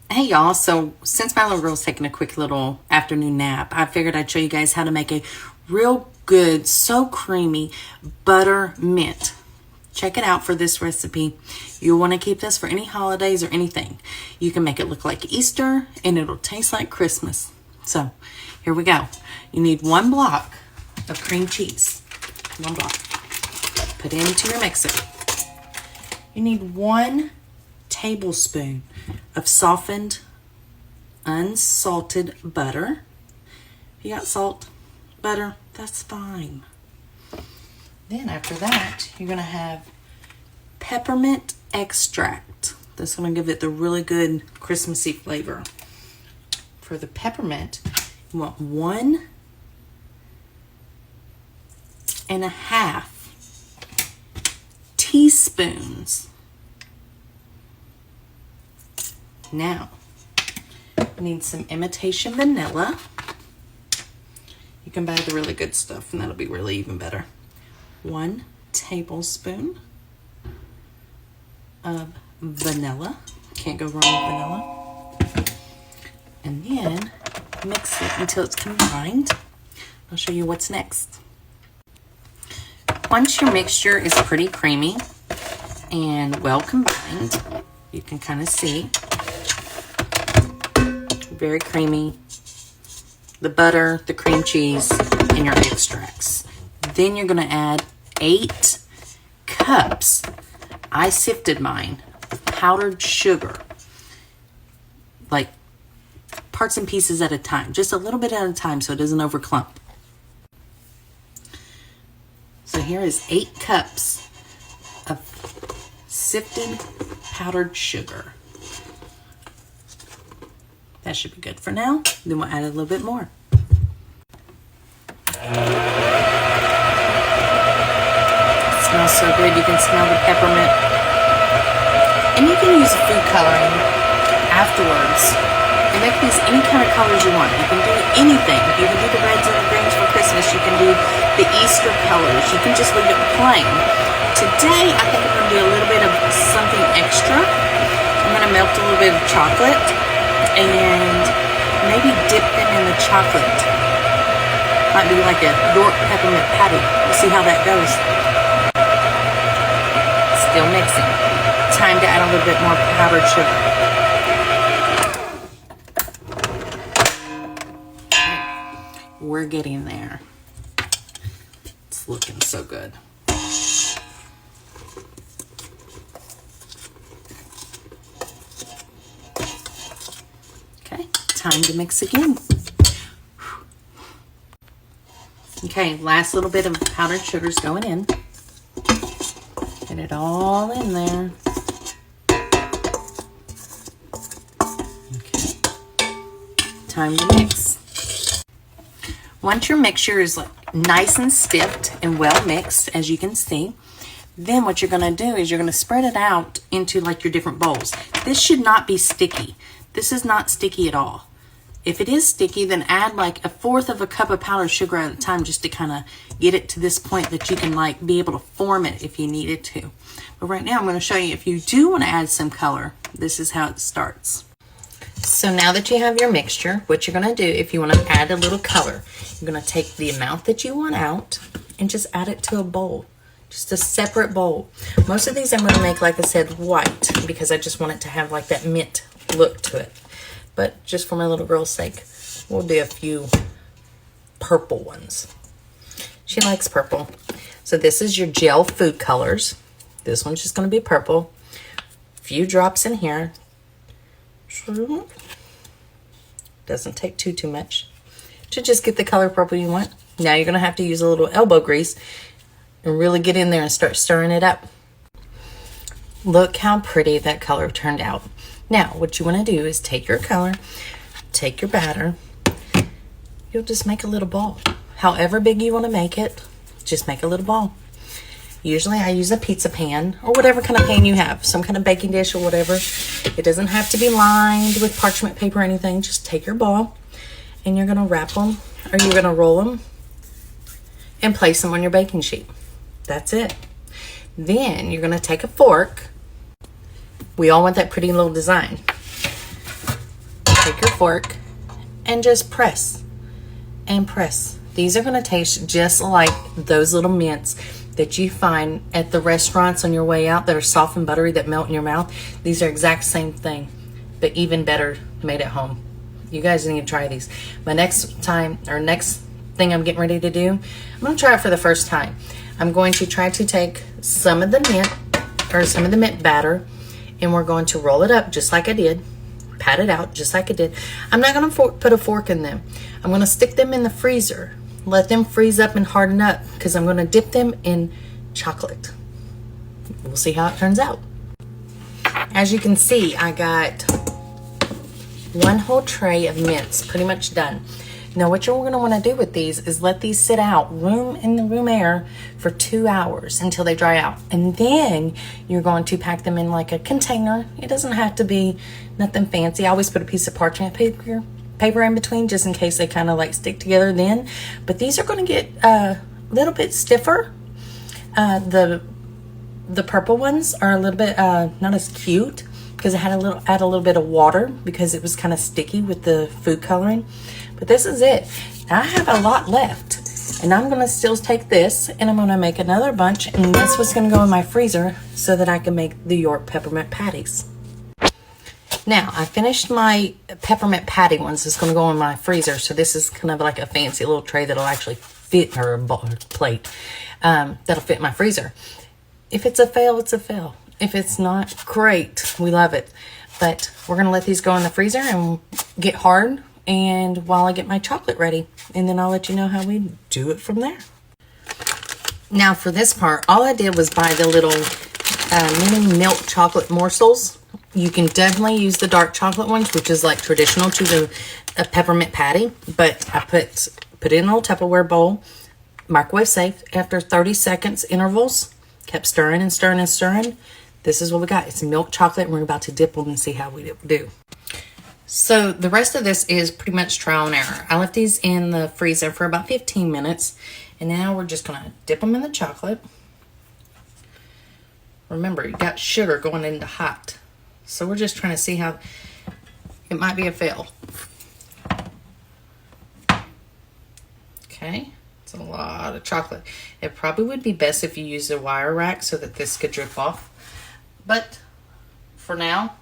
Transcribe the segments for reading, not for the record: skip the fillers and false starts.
Hey y'all, so since my little girl's taking a quick little afternoon nap, I figured I'd show you guys how to make a real good, so creamy butter mint. Check it out for this recipe. You'll want to keep this for any holidays or anything. You can make it look like Easter and it'll taste like Christmas. So here we go. You need 1 block of cream cheese. 1 block. Put it into your mixer. You need 1 tablespoon of softened unsalted butter. If you got salt, butter, that's fine. Then after that, you're going to have peppermint extract. That's going to give it the really good Christmassy flavor. For the peppermint, you want 1.5 teaspoons. Now, you need some imitation vanilla. You can buy the really good stuff, and that'll be really even better. 1 tablespoon of vanilla. Can't go wrong with vanilla. And then mix it until it's combined. I'll show you what's next. Once your mixture is pretty creamy and well combined, you can kind of see. Very creamy. The butter, the cream cheese, and your extracts. Then you're going to add 8 cups. I sifted mine of powdered sugar. Like parts and pieces at a time. Just a little bit at a time so it doesn't overclump. So here is 8 cups of sifted powdered sugar. That should be good for now. Then we'll add a little bit more. It smells so good. You can smell the peppermint. And you can use food coloring afterwards. And make these any kind of colors you want. You can do anything. You can do the reds and the greens for Christmas. You can do the Easter colors. You can just leave it plain. Today, I think I'm going to do a little bit of something extra. I'm going to melt a little bit of chocolate and maybe dip them in the chocolate. Might be like a York peppermint patty. We'll see how that goes. Still mixing. Time to add a little bit more powdered sugar. We're getting there. It's looking so good. Okay, time to mix again. Okay, last little bit of powdered sugar's going in. Get it all in there. Okay, time to mix. Once your mixture is nice and stiff and well mixed, as you can see, then what you're going to do is you're going to spread it out into like your different bowls. This should not be sticky. This is not sticky at all. If it is sticky, then add like 1/4 cup of powdered sugar at a time just to kind of get it to this point that you can like be able to form it if you needed to. But right now I'm going to show you if you do want to add some color, this is how it starts. So now that you have your mixture, what you're going to do if you want to add a little color, you're going to take the amount that you want out and just add it to a bowl. Just a separate bowl. Most of these I'm going to make, like I said, white because I just want it to have like that mint look to it. But just for my little girl's sake, we'll do a few purple ones. She likes purple. So this is your gel food colors. This one's just going to be purple. A few drops in here. Doesn't take too much to just get the color purple you want. Now you're going to have to use a little elbow grease and really get in there and start stirring it up. Look how pretty that color turned out. Now, what you want to do is take your color, take your batter. You'll just make a little ball. However big you want to make it, just make a little ball. Usually I use a pizza pan or whatever kind of pan you have, some kind of baking dish or whatever. It doesn't have to be lined with parchment paper or anything. Just take your ball and you're going to wrap them or you're going to roll them and place them on your baking sheet. That's it. Then you're going to take a fork. We all want that pretty little design. take your fork and just press and press. These are going to taste just like those little mints that you find at the restaurants on your way out that are soft and buttery that melt in your mouth. These are exact same thing, but even better made at home. You guys need to try these. My next time, or next thing I'm getting ready to do, I'm going to try it for the first time. I'm going to try to take some of the mint batter, and we're going to roll it up just like I did. Pat it out just like I did. I'm not going to put a fork in them. I'm going to stick them in the freezer. Let them freeze up and harden up because I'm going to dip them in chocolate. We'll see how it turns out. As you can see, I got one whole tray of mints pretty much done. Now what you're going to want to do with these is let these sit out in the room air for 2 hours until they dry out. And then you're going to pack them in like a container. It doesn't have to be nothing fancy. I always put a piece of parchment paper in between just in case they kind of like stick together then. But these are going to get a little bit stiffer. The purple ones are a little bit not as cute because I had add a little bit of water because it was kind of sticky with the food coloring. But this is it. I have a lot left, and I'm going to still take this and I'm going to make another bunch, and that's what's going to go in my freezer so that I can make the York peppermint patties. Now, I finished my peppermint patty ones. It's going to go in my freezer. So this is kind of like a fancy little tray that'll actually fit, or a plate that'll fit my freezer. If it's a fail, it's a fail. If it's not, great. We love it. But we're going to let these go in the freezer and get hard, and while I get my chocolate ready, and then I'll let you know how we do it from there. Now for this part, all I did was buy the little mini milk chocolate morsels. You can definitely use the dark chocolate ones, which is like traditional to the peppermint patty, but I put it in a little Tupperware bowl, microwave safe. After 30 seconds intervals, kept stirring and stirring and stirring. This is what we got. It's milk chocolate, and we're about to dip them and see how we do. So the rest of this is pretty much trial and error. I left these in the freezer for about 15 minutes, and now we're just going to dip them in the chocolate. Remember, you got sugar going into hot. So we're just trying to see how it might be a fail. Okay, it's a lot of chocolate. It probably would be best if you use a wire rack so that this could drip off. But for now,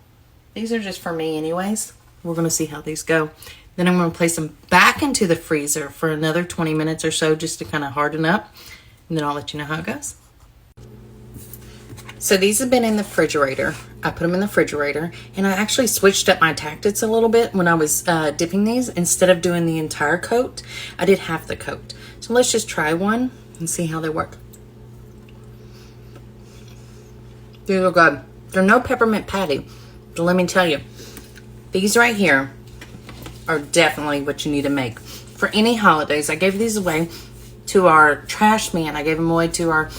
these are just for me anyways. We're going to see how these go. Then I'm going to place them back into the freezer for another 20 minutes or so just to kind of harden up. And then I'll let you know how it goes. So these have been in the refrigerator. I put them in the refrigerator, and I actually switched up my tactics a little bit when I was dipping these. Instead of doing the entire coat, I did half the coat. So let's just try one and see how they work. These are good. They're no peppermint patty, but let me tell you, these right here are definitely what you need to make for any holidays. I gave these away to our trash man. I gave them away to our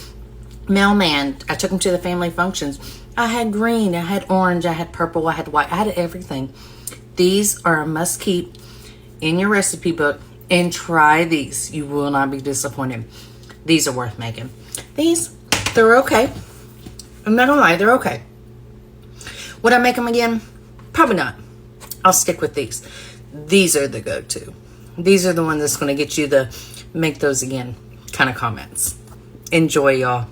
mailman. I took them to the family functions. I had green, I had orange, I had purple, I had white, I had everything. These are a must keep in your recipe book, and try these. You will not be disappointed. These are worth making. These, they're okay. I'm not gonna lie, they're okay. Would I make them again? Probably not. I'll stick with these. These are the go-to. These are the ones that's going to get you the make those again kind of comments. Enjoy, y'all.